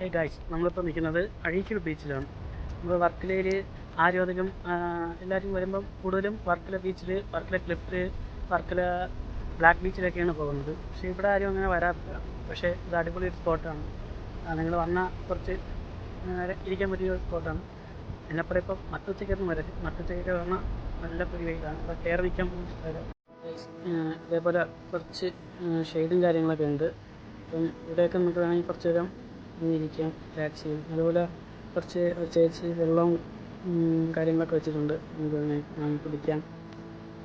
Hey guys, നമ്മളിപ്പോൾ നിൽക്കുന്നത് അഴീക്കൽ ബീച്ചിലാണ്. നമ്മൾ വർക്കലയിൽ ആരും അധികം എല്ലാവരും വരുമ്പം കൂടുതലും വർക്കല ബീച്ചിൽ, വർക്കല ക്ലിഫ്, വർക്കല ബ്ലാക്ക് ബീച്ചിലൊക്കെയാണ് പോകുന്നത്. പക്ഷേ ഇവിടെ ആരും അങ്ങനെ വരാറില്ല. പക്ഷേ ഇത് അടിപൊളി ഒരു സ്പോട്ടാണ്. നിങ്ങൾ വന്നാൽ കുറച്ച് ഇരിക്കാൻ പറ്റിയ സ്പോട്ടാണ്. എന്നെപ്പോലെ ഇപ്പം മട്ടുച്ചയ്ക്കൊന്നും വരരുത്. മട്ടുച്ചയ്ക്കൊക്കെ വന്നാൽ നല്ല പൊരി വെയിലാണ്. ഇവിടെ കയറി നിൽക്കാൻ പോകുന്ന ഇതേപോലെ കുറച്ച് ഷെയ്ഡും കാര്യങ്ങളൊക്കെ ഉണ്ട്. അപ്പം ഇവിടെയൊക്കെ നമുക്ക് വേണമെങ്കിൽ കുറച്ച് നേരം ഇരിക്കാം, റിലാക്സ് ചെയ്യാം. അതുപോലെ കുറച്ച് ചേച്ചി വെള്ളവും കാര്യങ്ങളൊക്കെ വെച്ചിട്ടുണ്ട്, നമുക്ക് വേണമെങ്കിൽ കുടിക്കാം.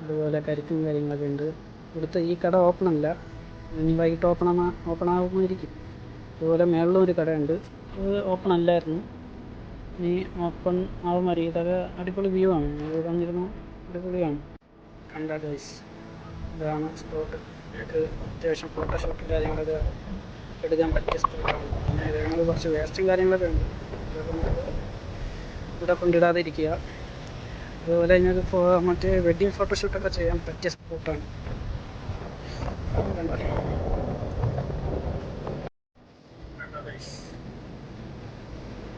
അതുപോലെ കരിക്കും കാര്യങ്ങളൊക്കെ ഉണ്ട്. ഇവിടുത്തെ ഈ കട ഓപ്പൺ അല്ല, ഇനി വൈകിട്ട് ഓപ്പൺ ആകുമായിരിക്കും. അതുപോലെ മേളിലും ഒരു കടയുണ്ട്, അത് ഓപ്പൺ അല്ലായിരുന്നു, ഇനി ഓപ്പൺ ആകുമായിരിക്കും. ഇതൊക്കെ അടിപൊളി വ്യൂ ആണ്, ഇത് വന്നിരുന്നു അടിപൊളിയാണ്. കണ്ടാ ഗൈസ്, ഇതാണ് സ്പോട്ട്. ഞങ്ങൾക്ക് അത്യാവശ്യം ഫോട്ടോഷൂട്ടും കാര്യങ്ങളൊക്കെ എടുക്കാൻ പറ്റിയ സ്പോട്ടാണ്. പിന്നെ ഞങ്ങൾ കുറച്ച് വേസ്റ്റും കാര്യങ്ങളൊക്കെ ഉണ്ട്, അതൊക്കെ നമുക്ക് ഇവിടെ കൊണ്ടിടാതെ ഇരിക്കുക. അതുപോലെ ഞങ്ങൾക്ക് മറ്റേ വെഡ്ഡിങ് ഫോട്ടോഷൂട്ടൊക്കെ ചെയ്യാൻ പറ്റിയ സ്പോട്ടാണ്.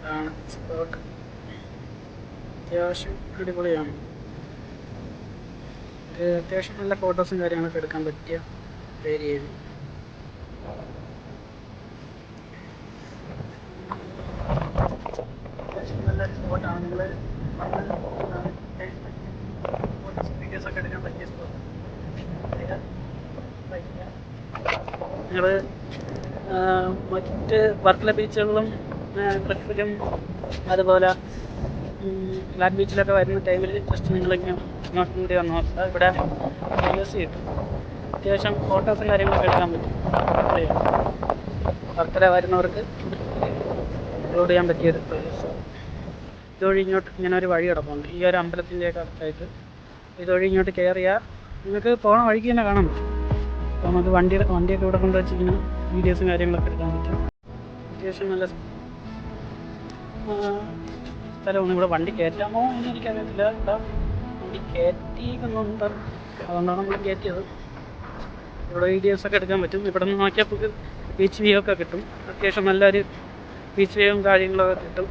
ഇതാണ് സ്പോട്ട്, അത്യാവശ്യം അടിപൊളിയാണ്. അത്യാവശ്യം നല്ല ഫോട്ടോസും കാര്യങ്ങളൊക്കെ എടുക്കാൻ പറ്റിയ ഏരിയയാണ്. അത്യാവശ്യം നല്ലൊരു സ്പോട്ടാണ്. നിങ്ങൾ ഫോട്ടോസ് വീഡിയോസൊക്കെ എടുക്കാൻ പറ്റിയ സ്പോട്ട്. നിങ്ങൾ മറ്റ് വർക്കല ബീച്ചുകളിലും ക്ലിഫിലും അതുപോലെ ബ്ലാക്ക് ബീച്ചിലൊക്കെ വരുന്ന ടൈമിൽ ജസ്റ്റ് നിങ്ങളിങ്ങനെ ഇങ്ങോട്ടും കൂടി വന്ന് നോക്കുക. ഇവിടെ വീഡിയോസ് കിട്ടും, അത്യാവശ്യം ഫോട്ടോസും കാര്യങ്ങളൊക്കെ എടുക്കാൻ പറ്റും. വർക്കല വരുന്നവർക്ക് അപ്ലോഡ് ചെയ്യാൻ പറ്റിയൊരു പ്ലേസ്. ഇതുവഴി ഇങ്ങോട്ട് ഇങ്ങനെ ഒരു വഴി കിടപ്പുണ്ട്, ഈ ഒരു അമ്പലത്തിൻ്റെയൊക്കെ അടുത്തായിട്ട്. ഇതുവഴി ഇങ്ങോട്ട് കയറിയാൽ നിങ്ങൾക്ക് പോകുന്ന വഴിക്ക് തന്നെ കാണാൻ പറ്റും. അപ്പോൾ നമുക്ക് വണ്ടിയൊക്കെ ഇവിടെ കൊണ്ടുവച്ച് ഇങ്ങനെ വീഡിയോസും കാര്യങ്ങളൊക്കെ എടുക്കാൻ പറ്റും. അത്യാവശ്യം നല്ല സ്ഥലമാണ്. ഇവിടെ വണ്ടി കയറ്റാമോ എന്ന് എനിക്കറിയത്തില്ല. ഇവിടെ വണ്ടി കയറ്റിക്കുന്നുണ്ട്, അതുകൊണ്ടാണ് നമ്മൾ കയറ്റിയത്. ഇവിടെ വീഡിയോസൊക്കെ എടുക്കാൻ പറ്റും. ഇവിടെ നിന്ന് നോക്കിയാൽ ബീച്ച് വ്യൂ ഒക്കെ കിട്ടും. അത്യാവശ്യം നല്ലൊരു ബീച്ച് വ്യൂവും കാര്യങ്ങളൊക്കെ കിട്ടും.